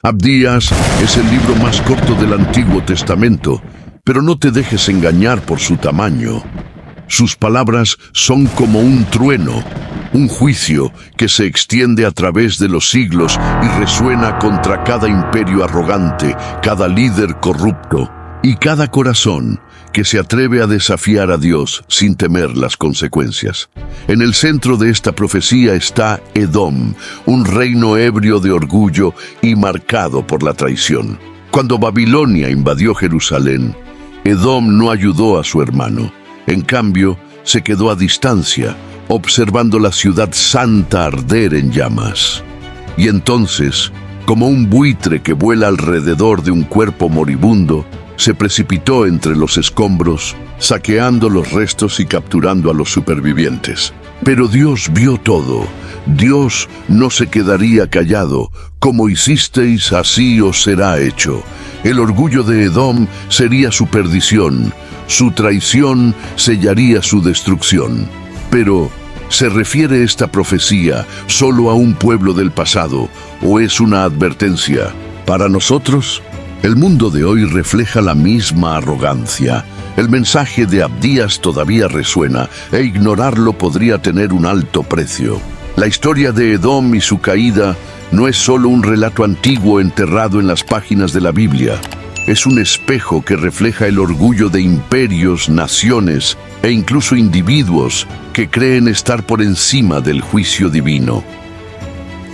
Abdías es el libro más corto del Antiguo Testamento, pero no te dejes engañar por su tamaño. Sus palabras son como un trueno, un juicio que se extiende a través de los siglos y resuena contra cada imperio arrogante, cada líder corrupto y cada corazón que se atreve a desafiar a Dios sin temer las consecuencias. En el centro de esta profecía está Edom, un reino ebrio de orgullo y marcado por la traición. Cuando Babilonia invadió Jerusalén, Edom no ayudó a su hermano. En cambio, se quedó a distancia, observando la ciudad santa arder en llamas. Y entonces, como un buitre que vuela alrededor de un cuerpo moribundo, se precipitó entre los escombros, saqueando los restos y capturando a los supervivientes. Pero Dios vio todo. Dios no se quedaría callado. Como hicisteis, así os será hecho. El orgullo de Edom sería su perdición. Su traición sellaría su destrucción. Pero, ¿se refiere esta profecía solo a un pueblo del pasado o es una advertencia para nosotros? El mundo de hoy refleja la misma arrogancia. El mensaje de Abdías todavía resuena e ignorarlo podría tener un alto precio. La historia de Edom y su caída no es solo un relato antiguo enterrado en las páginas de la Biblia. Es un espejo que refleja el orgullo de imperios, naciones e incluso individuos que creen estar por encima del juicio divino.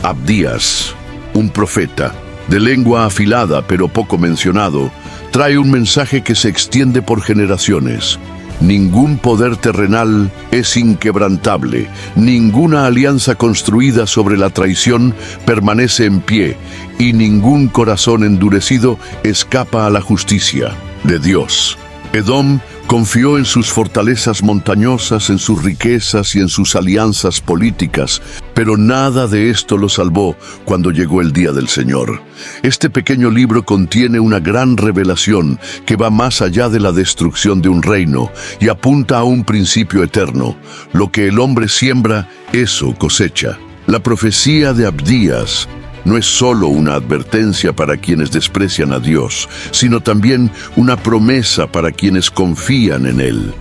Abdías, un profeta, de lengua afilada pero poco mencionado, trae un mensaje que se extiende por generaciones. Ningún poder terrenal es inquebrantable, ninguna alianza construida sobre la traición permanece en pie, y ningún corazón endurecido escapa a la justicia de Dios. Edom confió en sus fortalezas montañosas, en sus riquezas y en sus alianzas políticas, pero nada de esto lo salvó cuando llegó el día del Señor. Este pequeño libro contiene una gran revelación que va más allá de la destrucción de un reino y apunta a un principio eterno. Lo que el hombre siembra, eso cosecha. La profecía de Abdías no es solo una advertencia para quienes desprecian a Dios, sino también una promesa para quienes confían en Él.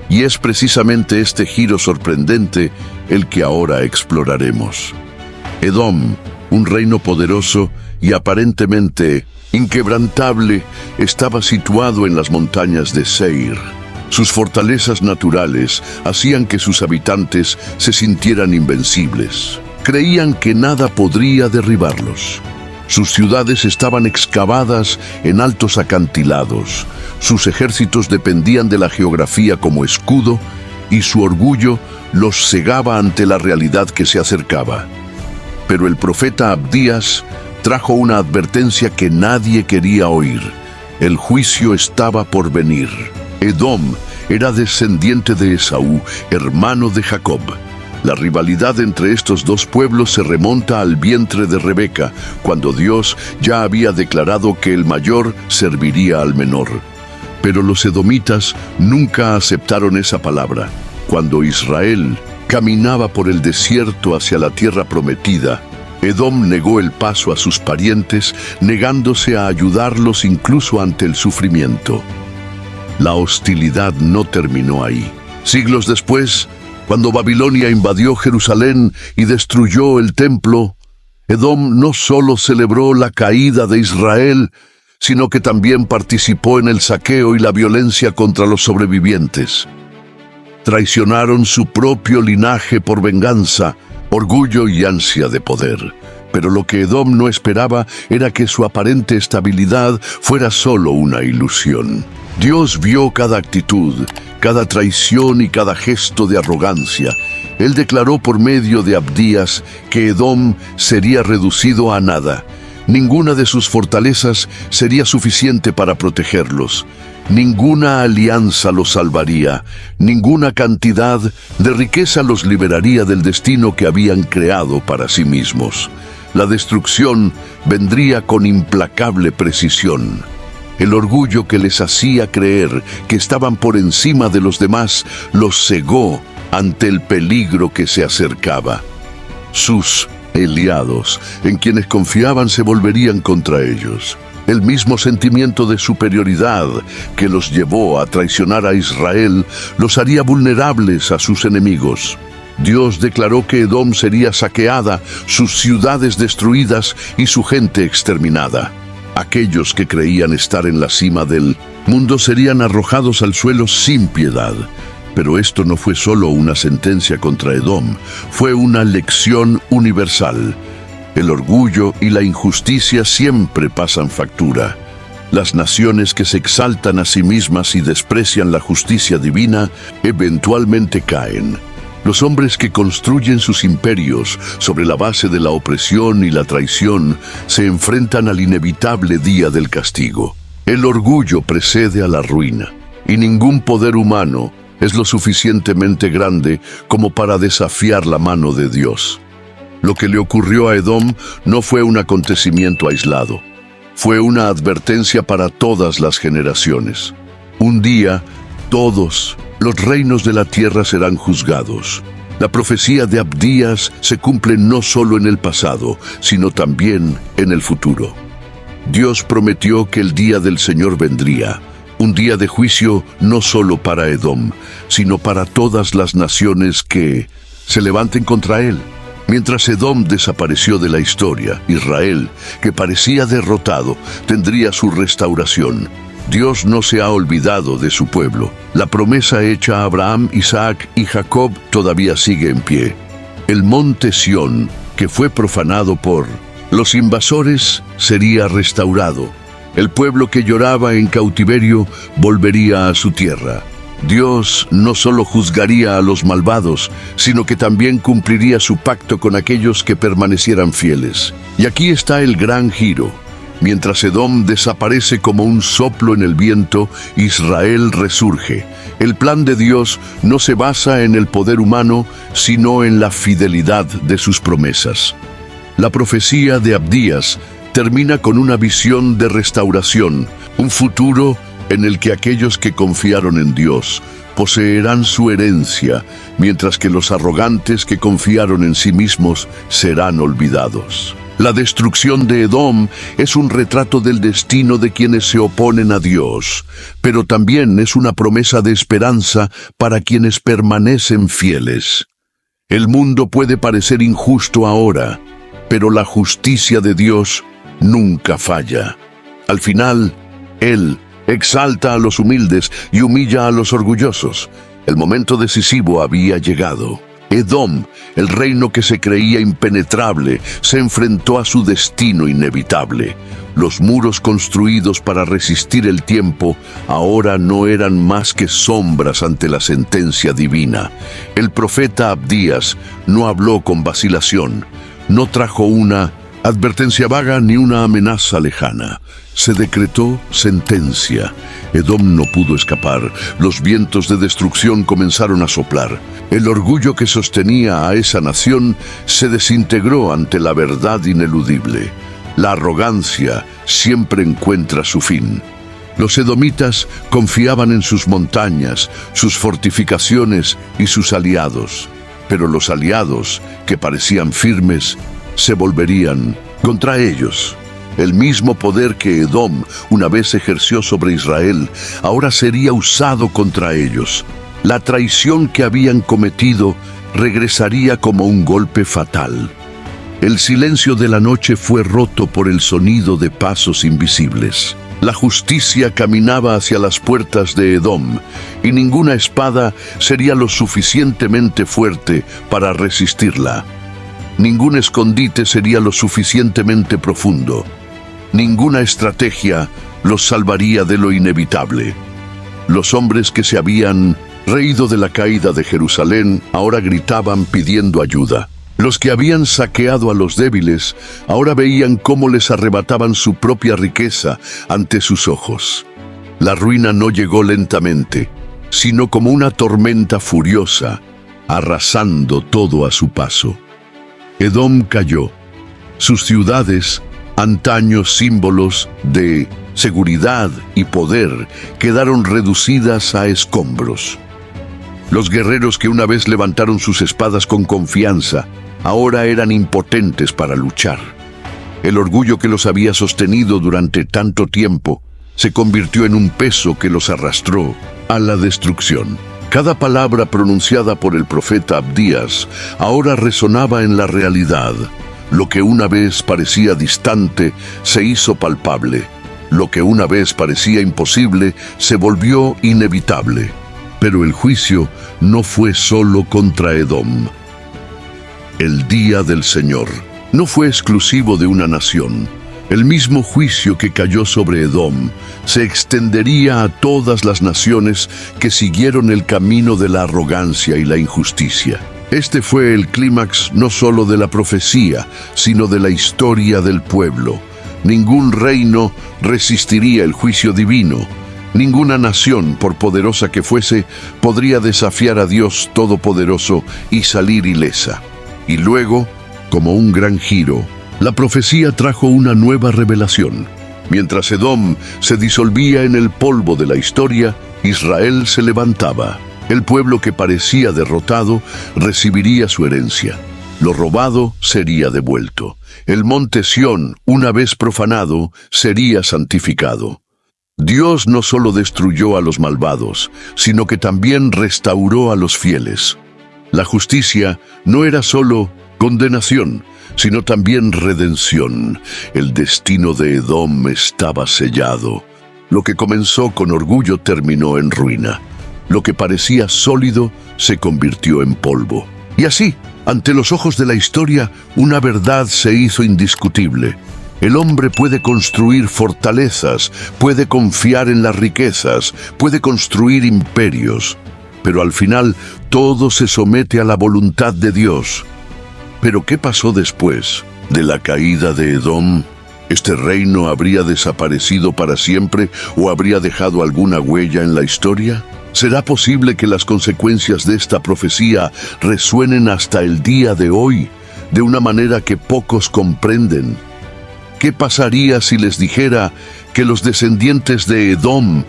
Y es precisamente este giro sorprendente el que ahora exploraremos. Edom, un reino poderoso y aparentemente inquebrantable, estaba situado en las montañas de Seir. Sus fortalezas naturales hacían que sus habitantes se sintieran invencibles. Creían que nada podría derribarlos. Sus ciudades estaban excavadas en altos acantilados. Sus ejércitos dependían de la geografía como escudo y su orgullo los cegaba ante la realidad que se acercaba. Pero el profeta Abdías trajo una advertencia que nadie quería oír. El juicio estaba por venir. Edom era descendiente de Esaú, hermano de Jacob. La rivalidad entre estos dos pueblos se remonta al vientre de Rebeca, cuando Dios ya había declarado que el mayor serviría al menor. Pero los edomitas nunca aceptaron esa palabra. Cuando Israel caminaba por el desierto hacia la tierra prometida, Edom negó el paso a sus parientes, negándose a ayudarlos incluso ante el sufrimiento. La hostilidad no terminó ahí. Siglos después, cuando Babilonia invadió Jerusalén y destruyó el templo, Edom no solo celebró la caída de Israel, sino que también participó en el saqueo y la violencia contra los sobrevivientes. Traicionaron su propio linaje por venganza, orgullo y ansia de poder. Pero lo que Edom no esperaba era que su aparente estabilidad fuera solo una ilusión. Dios vio cada actitud, cada traición y cada gesto de arrogancia. Él declaró por medio de Abdías que Edom sería reducido a nada. Ninguna de sus fortalezas sería suficiente para protegerlos. Ninguna alianza los salvaría. Ninguna cantidad de riqueza los liberaría del destino que habían creado para sí mismos. La destrucción vendría con implacable precisión. El orgullo que les hacía creer que estaban por encima de los demás los cegó ante el peligro que se acercaba. Sus aliados, en quienes confiaban se volverían contra ellos. El mismo sentimiento de superioridad que los llevó a traicionar a Israel los haría vulnerables a sus enemigos. Dios declaró que Edom sería saqueada, sus ciudades destruidas y su gente exterminada. Aquellos que creían estar en la cima del mundo serían arrojados al suelo sin piedad. Pero esto no fue solo una sentencia contra Edom, fue una lección universal. El orgullo y la injusticia siempre pasan factura. Las naciones que se exaltan a sí mismas y desprecian la justicia divina eventualmente caen. Los hombres que construyen sus imperios sobre la base de la opresión y la traición se enfrentan al inevitable día del castigo. El orgullo precede a la ruina, y ningún poder humano es lo suficientemente grande como para desafiar la mano de Dios. Lo que le ocurrió a Edom no fue un acontecimiento aislado. Fue una advertencia para todas las generaciones. Un día, todos los reinos de la tierra serán juzgados. La profecía de Abdías se cumple no solo en el pasado, sino también en el futuro. Dios prometió que el día del Señor vendría, un día de juicio no solo para Edom, sino para todas las naciones que se levanten contra él. Mientras Edom desapareció de la historia, Israel, que parecía derrotado, tendría su restauración. Dios no se ha olvidado de su pueblo. La promesa hecha a Abraham, Isaac y Jacob todavía sigue en pie. El monte Sión, que fue profanado por los invasores, sería restaurado. El pueblo que lloraba en cautiverio volvería a su tierra. Dios no solo juzgaría a los malvados, sino que también cumpliría su pacto con aquellos que permanecieran fieles. Y aquí está el gran giro. Mientras Edom desaparece como un soplo en el viento, Israel resurge. El plan de Dios no se basa en el poder humano, sino en la fidelidad de sus promesas. La profecía de Abdías termina con una visión de restauración, un futuro en el que aquellos que confiaron en Dios poseerán su herencia, mientras que los arrogantes que confiaron en sí mismos serán olvidados. La destrucción de Edom es un retrato del destino de quienes se oponen a Dios, pero también es una promesa de esperanza para quienes permanecen fieles. El mundo puede parecer injusto ahora, pero la justicia de Dios nunca falla. Al final, Él exalta a los humildes y humilla a los orgullosos. El momento decisivo había llegado. Edom, el reino que se creía impenetrable, se enfrentó a su destino inevitable. Los muros construidos para resistir el tiempo ahora no eran más que sombras ante la sentencia divina. El profeta Abdías no habló con vacilación, no trajo una advertencia vaga ni una amenaza lejana. Se decretó sentencia. Edom no pudo escapar. Los vientos de destrucción comenzaron a soplar. El orgullo que sostenía a esa nación se desintegró ante la verdad ineludible. La arrogancia siempre encuentra su fin. Los edomitas confiaban en sus montañas, sus fortificaciones y sus aliados. Pero los aliados, que parecían firmes, se volverían contra ellos. El mismo poder que Edom una vez ejerció sobre Israel, ahora sería usado contra ellos. La traición que habían cometido regresaría como un golpe fatal. El silencio de la noche fue roto por el sonido de pasos invisibles. La justicia caminaba hacia las puertas de Edom, y ninguna espada sería lo suficientemente fuerte para resistirla. Ningún escondite sería lo suficientemente profundo. Ninguna estrategia los salvaría de lo inevitable. Los hombres que se habían reído de la caída de Jerusalén ahora gritaban pidiendo ayuda. Los que habían saqueado a los débiles ahora veían cómo les arrebataban su propia riqueza ante sus ojos. La ruina no llegó lentamente, sino como una tormenta furiosa, arrasando todo a su paso. Edom cayó. Sus ciudades, antaño símbolos de seguridad y poder, quedaron reducidas a escombros. Los guerreros que una vez levantaron sus espadas con confianza, ahora eran impotentes para luchar. El orgullo que los había sostenido durante tanto tiempo se convirtió en un peso que los arrastró a la destrucción. Cada palabra pronunciada por el profeta Abdías ahora resonaba en la realidad. Lo que una vez parecía distante se hizo palpable. Lo que una vez parecía imposible se volvió inevitable. Pero el juicio no fue solo contra Edom. El día del Señor no fue exclusivo de una nación. El mismo juicio que cayó sobre Edom se extendería a todas las naciones que siguieron el camino de la arrogancia y la injusticia. Este fue el clímax no solo de la profecía, sino de la historia del pueblo. Ningún reino resistiría el juicio divino. Ninguna nación, por poderosa que fuese, podría desafiar a Dios Todopoderoso y salir ilesa. Y luego, como un gran giro, la profecía trajo una nueva revelación. Mientras Edom se disolvía en el polvo de la historia, Israel se levantaba. El pueblo que parecía derrotado recibiría su herencia. Lo robado sería devuelto. El monte Sión, una vez profanado, sería santificado. Dios no solo destruyó a los malvados, sino que también restauró a los fieles. La justicia no era solo condenación, sino también redención. El destino de Edom estaba sellado. Lo que comenzó con orgullo terminó en ruina. Lo que parecía sólido se convirtió en polvo. Y así, ante los ojos de la historia, una verdad se hizo indiscutible. El hombre puede construir fortalezas, puede confiar en las riquezas, puede construir imperios, pero al final todo se somete a la voluntad de Dios. ¿Pero qué pasó después de la caída de Edom? ¿Este reino habría desaparecido para siempre o habría dejado alguna huella en la historia? ¿Será posible que las consecuencias de esta profecía resuenen hasta el día de hoy, de una manera que pocos comprenden? ¿Qué pasaría si les dijera que los descendientes de Edom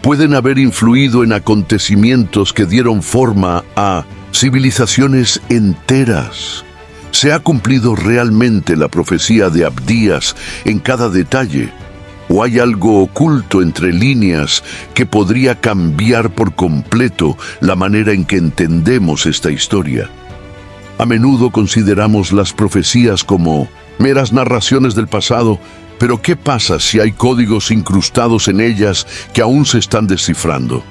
pueden haber influido en acontecimientos que dieron forma a civilizaciones enteras? ¿Se ha cumplido realmente la profecía de Abdías en cada detalle? ¿O hay algo oculto entre líneas que podría cambiar por completo la manera en que entendemos esta historia? A menudo consideramos las profecías como meras narraciones del pasado, pero ¿qué pasa si hay códigos incrustados en ellas que aún se están descifrando?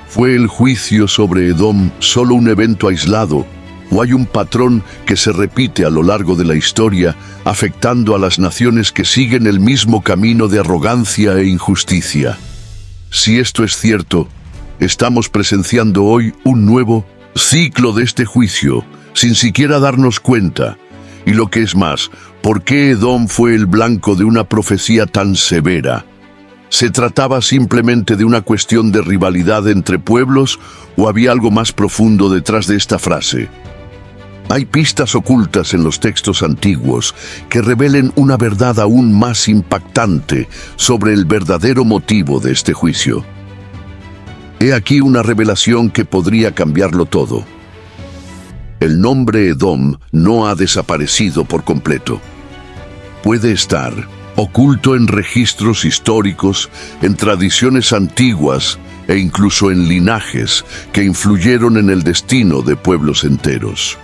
¿Fue el juicio sobre Edom solo un evento aislado? ¿O hay un patrón que se repite a lo largo de la historia, afectando a las naciones que siguen el mismo camino de arrogancia e injusticia? Si esto es cierto, estamos presenciando hoy un nuevo ciclo de este juicio, sin siquiera darnos cuenta. Y lo que es más, ¿por qué Edom fue el blanco de una profecía tan severa? ¿Se trataba simplemente de una cuestión de rivalidad entre pueblos o había algo más profundo detrás de esta frase? Hay pistas ocultas en los textos antiguos que revelen una verdad aún más impactante sobre el verdadero motivo de este juicio. He aquí una revelación que podría cambiarlo todo. El nombre Edom no ha desaparecido por completo. Puede estar oculto en registros históricos, en tradiciones antiguas e incluso en linajes que influyeron en el destino de pueblos enteros.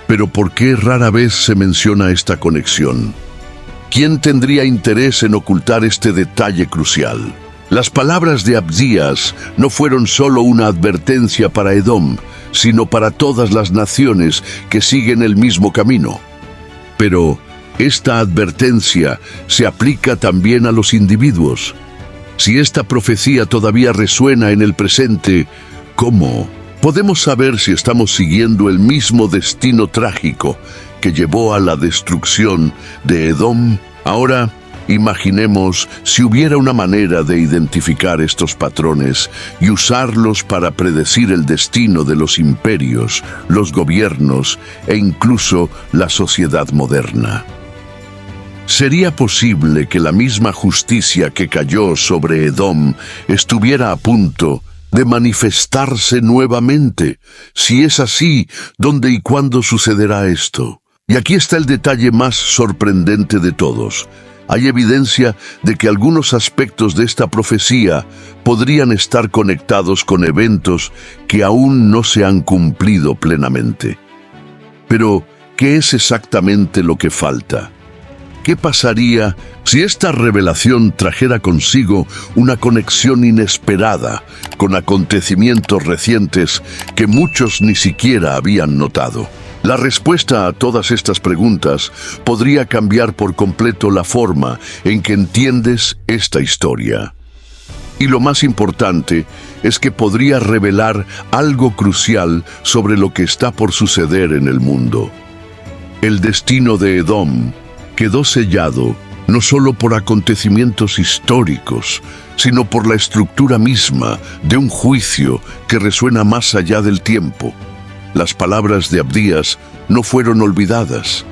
Pero ¿por qué rara vez se menciona esta conexión? ¿Quién tendría interés en ocultar este detalle crucial? Las palabras de Abdías no fueron solo una advertencia para Edom, sino para todas las naciones que siguen el mismo camino. Pero esta advertencia se aplica también a los individuos. Si esta profecía todavía resuena en el presente, ¿cómo podemos saber si estamos siguiendo el mismo destino trágico que llevó a la destrucción de Edom? Ahora, imaginemos si hubiera una manera de identificar estos patrones y usarlos para predecir el destino de los imperios, los gobiernos e incluso la sociedad moderna. ¿Sería posible que la misma justicia que cayó sobre Edom estuviera a punto de manifestarse nuevamente? Si es así, ¿dónde y cuándo sucederá esto? Y aquí está el detalle más sorprendente de todos. Hay evidencia de que algunos aspectos de esta profecía podrían estar conectados con eventos que aún no se han cumplido plenamente. Pero, ¿qué es exactamente lo que falta? ¿Qué pasaría si esta revelación trajera consigo una conexión inesperada con acontecimientos recientes que muchos ni siquiera habían notado? La respuesta a todas estas preguntas podría cambiar por completo la forma en que entiendes esta historia. Y lo más importante es que podría revelar algo crucial sobre lo que está por suceder en el mundo. El destino de Edom quedó sellado no solo por acontecimientos históricos, sino por la estructura misma de un juicio que resuena más allá del tiempo. Las palabras de Abdías no fueron olvidadas,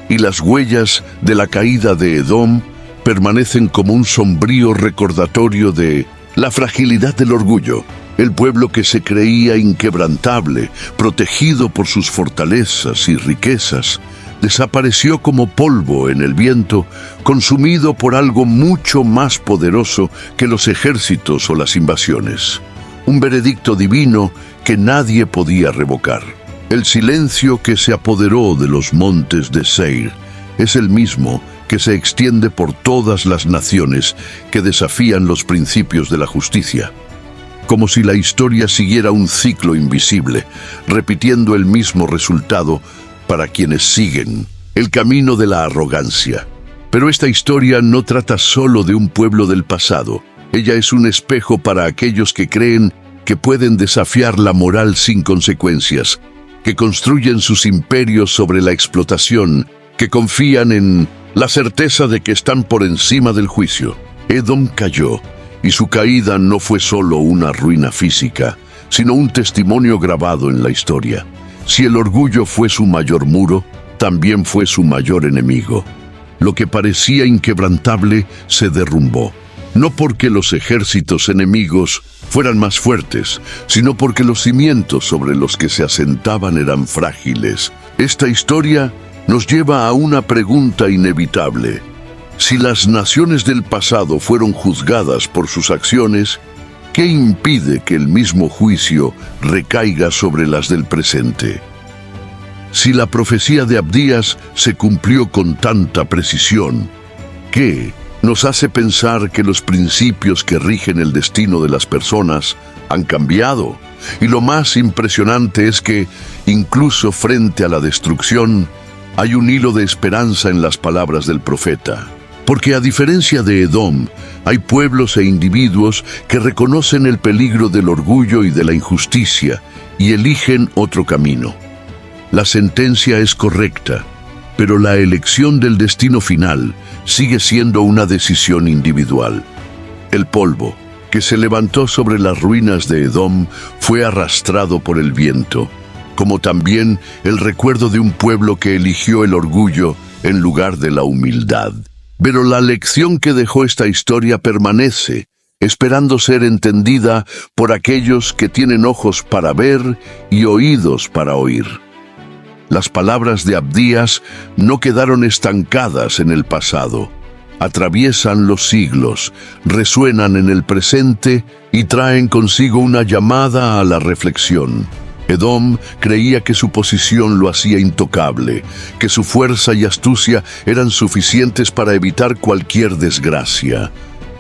y las huellas de la caída de Edom permanecen como un sombrío recordatorio de la fragilidad del orgullo. El pueblo que se creía inquebrantable, protegido por sus fortalezas y riquezas, desapareció como polvo en el viento, consumido por algo mucho más poderoso que los ejércitos o las invasiones. Un veredicto divino que nadie podía revocar. El silencio que se apoderó de los montes de Seir es el mismo que se extiende por todas las naciones que desafían los principios de la justicia. Como si la historia siguiera un ciclo invisible, repitiendo el mismo resultado para quienes siguen el camino de la arrogancia. Pero esta historia no trata solo de un pueblo del pasado. Ella es un espejo para aquellos que creen que pueden desafiar la moral sin consecuencias, que construyen sus imperios sobre la explotación, que confían en la certeza de que están por encima del juicio. Edom cayó, y su caída no fue solo una ruina física, sino un testimonio grabado en la historia. Si el orgullo fue su mayor muro, también fue su mayor enemigo. Lo que parecía inquebrantable se derrumbó. No porque los ejércitos enemigos fueran más fuertes, sino porque los cimientos sobre los que se asentaban eran frágiles. Esta historia nos lleva a una pregunta inevitable. Si las naciones del pasado fueron juzgadas por sus acciones, ¿qué impide que el mismo juicio recaiga sobre las del presente? Si la profecía de Abdías se cumplió con tanta precisión, ¿qué nos hace pensar que los principios que rigen el destino de las personas han cambiado? Y lo más impresionante es que, incluso frente a la destrucción, hay un hilo de esperanza en las palabras del profeta. Porque a diferencia de Edom, hay pueblos e individuos que reconocen el peligro del orgullo y de la injusticia y eligen otro camino. La sentencia es correcta, pero la elección del destino final sigue siendo una decisión individual. El polvo, que se levantó sobre las ruinas de Edom, fue arrastrado por el viento, como también el recuerdo de un pueblo que eligió el orgullo en lugar de la humildad. Pero la lección que dejó esta historia permanece, esperando ser entendida por aquellos que tienen ojos para ver y oídos para oír. Las palabras de Abdías no quedaron estancadas en el pasado. Atraviesan los siglos, resuenan en el presente y traen consigo una llamada a la reflexión. Edom creía que su posición lo hacía intocable, que su fuerza y astucia eran suficientes para evitar cualquier desgracia.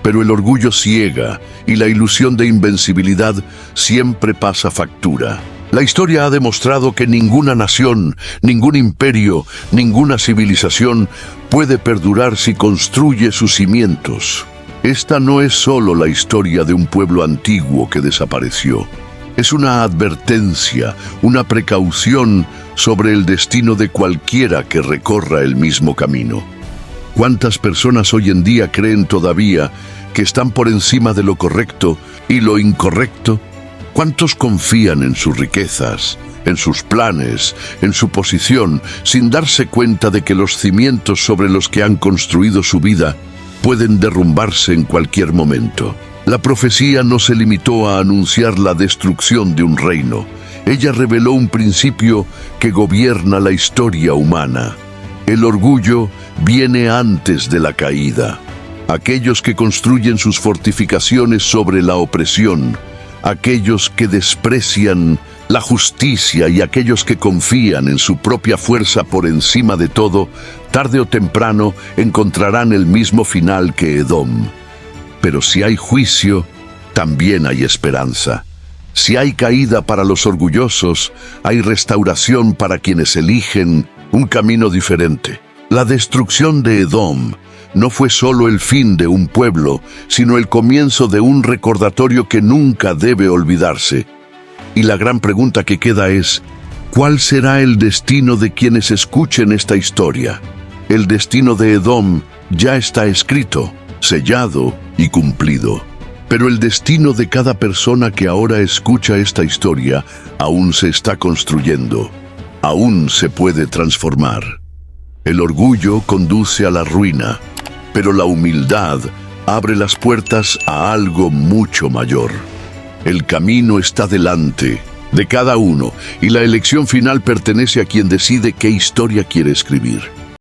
Pero el orgullo ciega y la ilusión de invencibilidad siempre pasa factura. La historia ha demostrado que ninguna nación, ningún imperio, ninguna civilización puede perdurar si construye sus cimientos. Esta no es solo la historia de un pueblo antiguo que desapareció. Es una advertencia, una precaución sobre el destino de cualquiera que recorra el mismo camino. ¿Cuántas personas hoy en día creen todavía que están por encima de lo correcto y lo incorrecto? ¿Cuántos confían en sus riquezas, en sus planes, en su posición, sin darse cuenta de que los cimientos sobre los que han construido su vida pueden derrumbarse en cualquier momento? La profecía no se limitó a anunciar la destrucción de un reino. Ella reveló un principio que gobierna la historia humana. El orgullo viene antes de la caída. Aquellos que construyen sus fortificaciones sobre la opresión, aquellos que desprecian la justicia y aquellos que confían en su propia fuerza por encima de todo, tarde o temprano encontrarán el mismo final que Edom. Pero si hay juicio, también hay esperanza. Si hay caída para los orgullosos, hay restauración para quienes eligen un camino diferente. La destrucción de Edom no fue solo el fin de un pueblo, sino el comienzo de un recordatorio que nunca debe olvidarse. Y la gran pregunta que queda es, ¿cuál será el destino de quienes escuchen esta historia? El destino de Edom ya está escrito, sellado y cumplido. Pero el destino de cada persona que ahora escucha esta historia aún se está construyendo, aún se puede transformar. El orgullo conduce a la ruina, pero la humildad abre las puertas a algo mucho mayor. El camino está delante de cada uno y la elección final pertenece a quien decide qué historia quiere escribir.